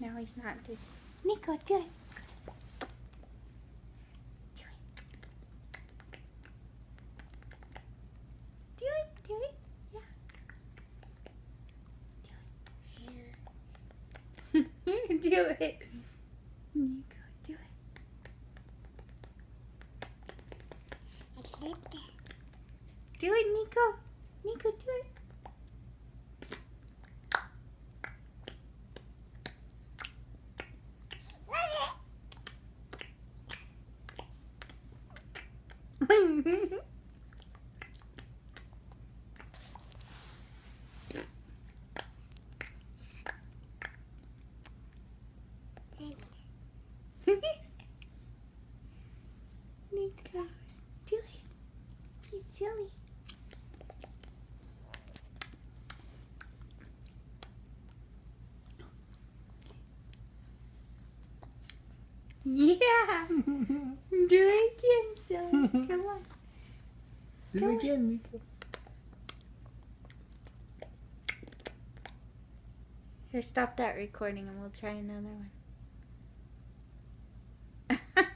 Now he's not doing. Nico, do it. Do it. Do it. Do it. Yeah. Do it. Nico, do it. Do it, Nico. Nico, do it. Nico, do it. Be silly. Yeah. Do it again, silly. Come on. Do it again, Nico. Here, stop that recording and we'll try another one.